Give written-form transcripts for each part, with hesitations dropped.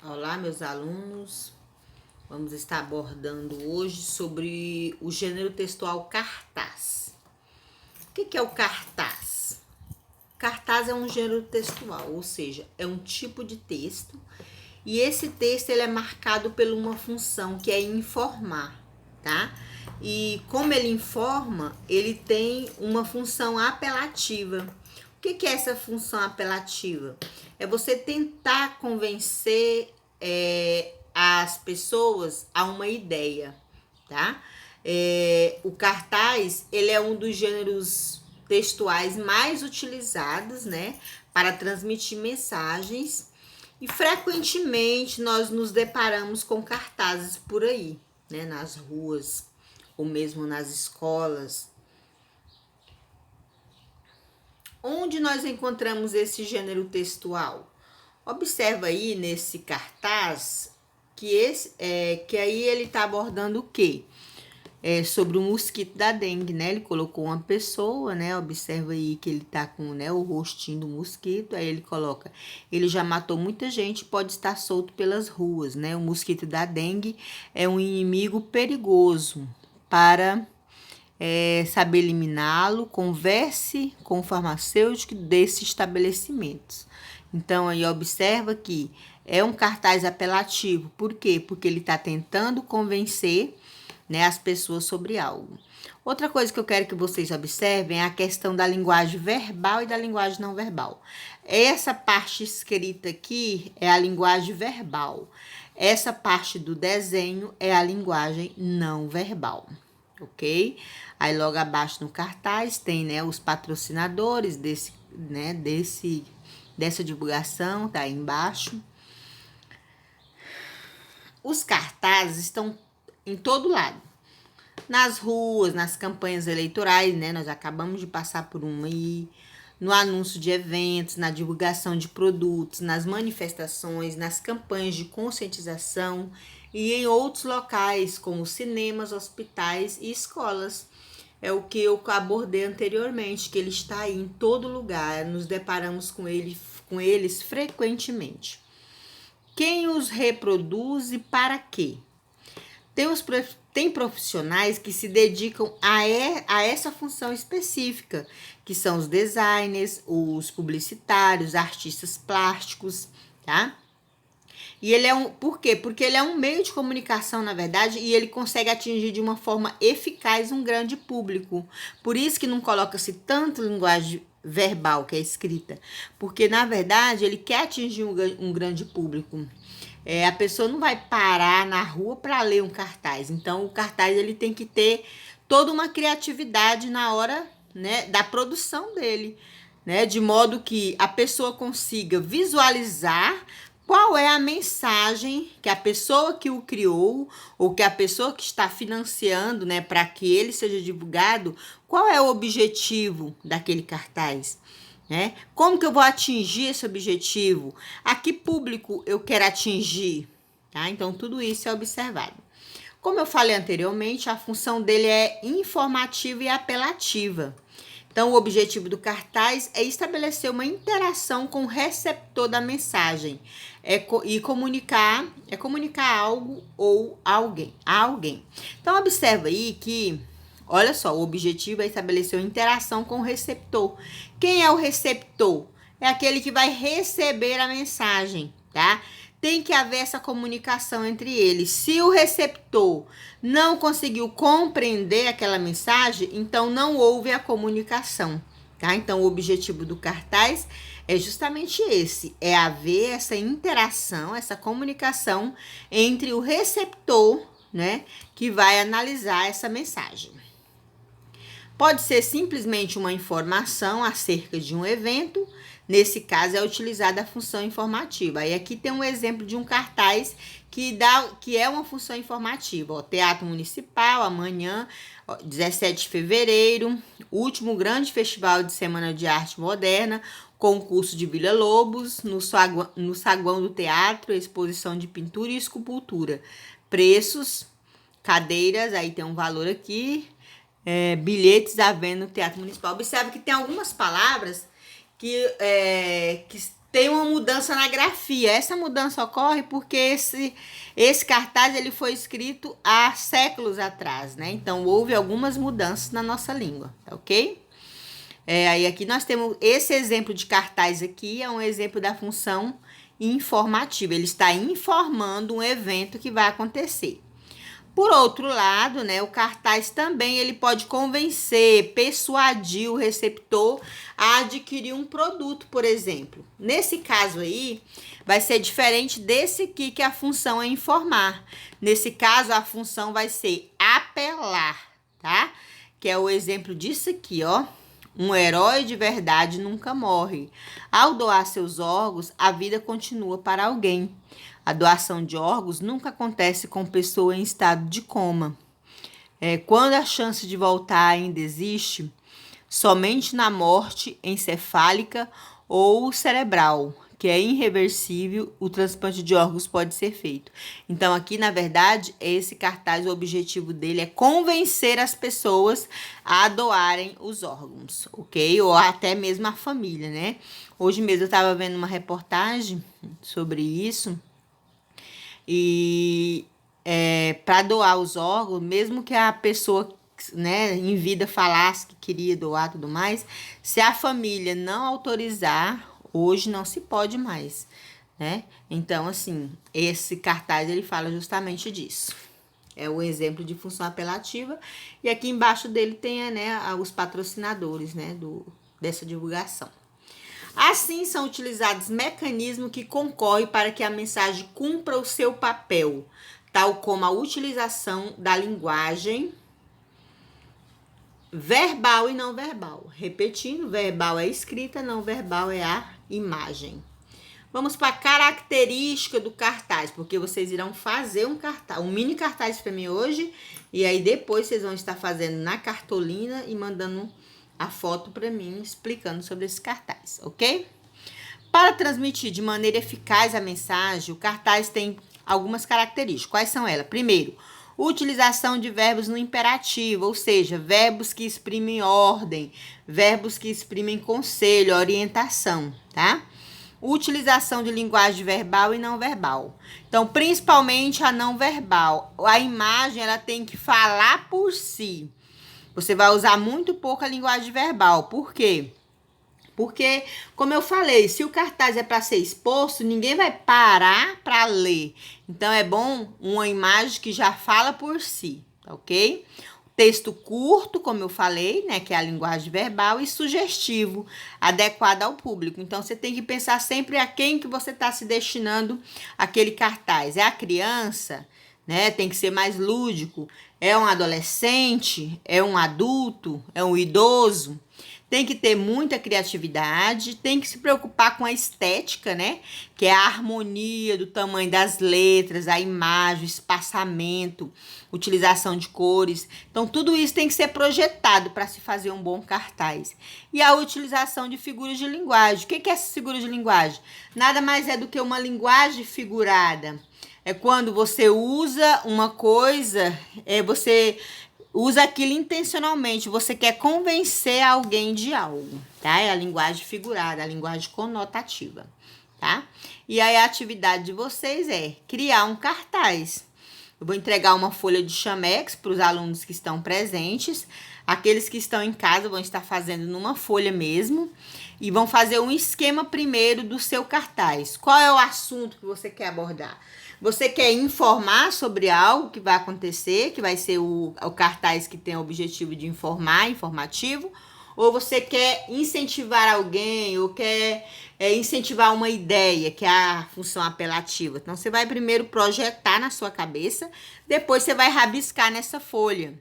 Olá, meus alunos. Vamos estar abordando hoje sobre o gênero textual cartaz. O que é o cartaz? Cartaz é um gênero textual, ou seja, é um tipo de texto e esse texto ele é marcado por uma função que é informar, tá? E como ele informa, ele tem uma função apelativa. O que é essa função apelativa? É você tentar convencer as pessoas a uma ideia, tá? O cartaz, ele é um dos gêneros textuais mais utilizados, né, para transmitir mensagens e frequentemente nós nos deparamos com cartazes por aí, né, nas ruas ou mesmo nas escolas. Onde nós encontramos esse gênero textual? Observa aí nesse cartaz que aí ele está abordando o quê? Sobre o mosquito da dengue, né? Ele colocou uma pessoa, né? Observa aí que ele tá com, né, o rostinho do mosquito. Aí ele coloca, ele já matou muita gente, pode estar solto pelas ruas, né? O mosquito da dengue é um inimigo perigoso. Para saber eliminá-lo, converse com o farmacêutico desses estabelecimentos. Então, aí observa que é um cartaz apelativo. Por quê? Porque ele está tentando convencer, né, as pessoas sobre algo. Outra coisa que eu quero que vocês observem é a questão da linguagem verbal e da linguagem não verbal. Essa parte escrita aqui é a linguagem verbal. Essa parte do desenho é a linguagem não verbal, ok? Aí logo abaixo no cartaz tem, né, os patrocinadores dessa divulgação, tá aí embaixo. Os cartazes estão em todo lado. Nas ruas, nas campanhas eleitorais, né? Nós acabamos de passar por uma aí. No anúncio de eventos, na divulgação de produtos, nas manifestações, nas campanhas de conscientização e em outros locais, como cinemas, hospitais e escolas. É o que eu abordei anteriormente, que ele está aí em todo lugar, nos deparamos com eles frequentemente. Quem os reproduz e para quê? Tem profissionais que se dedicam a essa função específica, que são os designers, os publicitários, artistas plásticos, tá? E ele é por quê? Porque ele é um meio de comunicação, na verdade, e ele consegue atingir de uma forma eficaz um grande público. Por isso que não coloca-se tanto linguagem verbal, que é escrita, porque, na verdade, ele quer atingir um grande público. A pessoa não vai parar na rua para ler um cartaz. Então, o cartaz ele tem que ter toda uma criatividade na hora, né, da produção dele, né, de modo que a pessoa consiga visualizar qual é a mensagem que a pessoa que o criou ou que a pessoa que está financiando, né, para que ele seja divulgado, qual é o objetivo daquele cartaz. Né? Como que eu vou atingir esse objetivo? A que público eu quero atingir? Tá? Então, tudo isso é observado. Como eu falei anteriormente, a função dele é informativa e apelativa. Então, o objetivo do cartaz é estabelecer uma interação com o receptor da mensagem e comunicar algo ou a alguém. Então, observa aí que, olha só, o objetivo é estabelecer uma interação com o receptor. Quem é o receptor? É aquele que vai receber a mensagem, tá? Tem que haver essa comunicação entre eles. Se o receptor não conseguiu compreender aquela mensagem, então não houve a comunicação, tá? Então, o objetivo do cartaz é justamente esse, é haver essa interação, essa comunicação entre o receptor, né, que vai analisar essa mensagem. Pode ser simplesmente uma informação acerca de um evento. Nesse caso, é utilizada a função informativa. E aqui tem um exemplo de um cartaz que é uma função informativa. Ó, Teatro Municipal, amanhã, 17 de fevereiro, último grande festival de Semana de Arte Moderna, concurso de Vila Lobos, no saguão do teatro, exposição de pintura e escultura. Preços, cadeiras, aí tem um valor aqui, bilhetes à venda no Teatro Municipal. Observe que tem algumas palavras que tem uma mudança na grafia. Essa mudança ocorre porque esse cartaz ele foi escrito há séculos atrás, né? Então, houve algumas mudanças na nossa língua, tá ok? Aí aqui nós temos esse exemplo de cartaz aqui, é um exemplo da função informativa. Ele está informando um evento que vai acontecer. Por outro lado, né, o cartaz também ele pode convencer, persuadir o receptor a adquirir um produto, por exemplo. Nesse caso aí, vai ser diferente desse aqui que a função é informar. Nesse caso, a função vai ser apelar, tá? Que é o exemplo disso aqui, ó. Um herói de verdade nunca morre. Ao doar seus órgãos, a vida continua para alguém. A doação de órgãos nunca acontece com pessoa em estado de coma. Quando a chance de voltar ainda existe, somente na morte encefálica ou cerebral, que é irreversível, o transplante de órgãos pode ser feito. Então, aqui, na verdade, esse cartaz, o objetivo dele é convencer as pessoas a doarem os órgãos, ok? Ou até mesmo a família, né? Hoje mesmo eu estava vendo uma reportagem sobre isso. E para doar os órgãos, mesmo que a pessoa, né, em vida falasse que queria doar tudo mais, se a família não autorizar, hoje não se pode mais, né? Então, assim, esse cartaz ele fala justamente disso. É o exemplo de função apelativa. E aqui embaixo dele tem, né, os patrocinadores, né, dessa divulgação. Assim, são utilizados mecanismos que concorrem para que a mensagem cumpra o seu papel, tal como a utilização da linguagem verbal e não verbal. Repetindo, verbal é a escrita, não verbal é a imagem. Vamos para a característica do cartaz, porque vocês irão fazer um cartaz, um mini cartaz para mim hoje, e aí depois vocês vão estar fazendo na cartolina e mandando a foto para mim explicando sobre esse cartaz, ok? Para transmitir de maneira eficaz a mensagem, o cartaz tem algumas características. Quais são elas? Primeiro, utilização de verbos no imperativo, ou seja, verbos que exprimem ordem, verbos que exprimem conselho, orientação, tá? Utilização de linguagem verbal e não verbal. Então, principalmente a não verbal. A imagem, ela tem que falar por si. Você vai usar muito pouco a linguagem verbal. Por quê? Porque, como eu falei, se o cartaz é para ser exposto, ninguém vai parar para ler. Então, é bom uma imagem que já fala por si, ok? Texto curto, como eu falei, né, que é a linguagem verbal, e sugestivo, adequado ao público. Então, você tem que pensar sempre a quem que você está se destinando aquele cartaz. É a criança, né? Tem que ser mais lúdico. É um adolescente? É um adulto? É um idoso? Tem que ter muita criatividade, tem que se preocupar com a estética, né? Que é a harmonia do tamanho das letras, a imagem, o espaçamento, utilização de cores. Então, tudo isso tem que ser projetado para se fazer um bom cartaz. E a utilização de figuras de linguagem. O que é essa figura de linguagem? Nada mais é do que uma linguagem figurada. É quando você usa uma coisa, você usa aquilo intencionalmente, você quer convencer alguém de algo, tá? É a linguagem figurada, a linguagem conotativa, tá? E aí a atividade de vocês é criar um cartaz. Eu vou entregar uma folha de chamex para os alunos que estão presentes. Aqueles que estão em casa vão estar fazendo numa folha mesmo e vão fazer um esquema primeiro do seu cartaz. Qual é o assunto que você quer abordar? Você quer informar sobre algo que vai acontecer, que vai ser o cartaz que tem o objetivo de informar, informativo? Ou você quer incentivar alguém, ou quer incentivar uma ideia, que é a função apelativa? Então, você vai primeiro projetar na sua cabeça, depois você vai rabiscar nessa folha,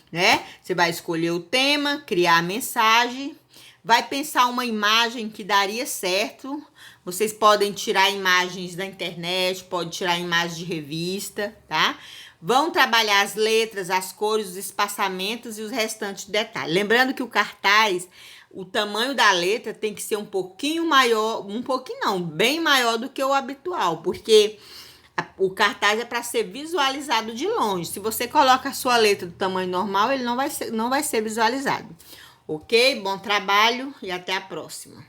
né? Você vai escolher o tema, criar a mensagem, vai pensar uma imagem que daria certo. Vocês podem tirar imagens da internet, pode tirar imagens de revista, tá? Vão trabalhar as letras, as cores, os espaçamentos e os restantes detalhes. Lembrando que o cartaz, o tamanho da letra tem que ser um pouquinho maior, bem maior do que o habitual, porque o cartaz é para ser visualizado de longe. Se você coloca a sua letra do tamanho normal, ele não vai ser visualizado. Ok? Bom trabalho e até a próxima.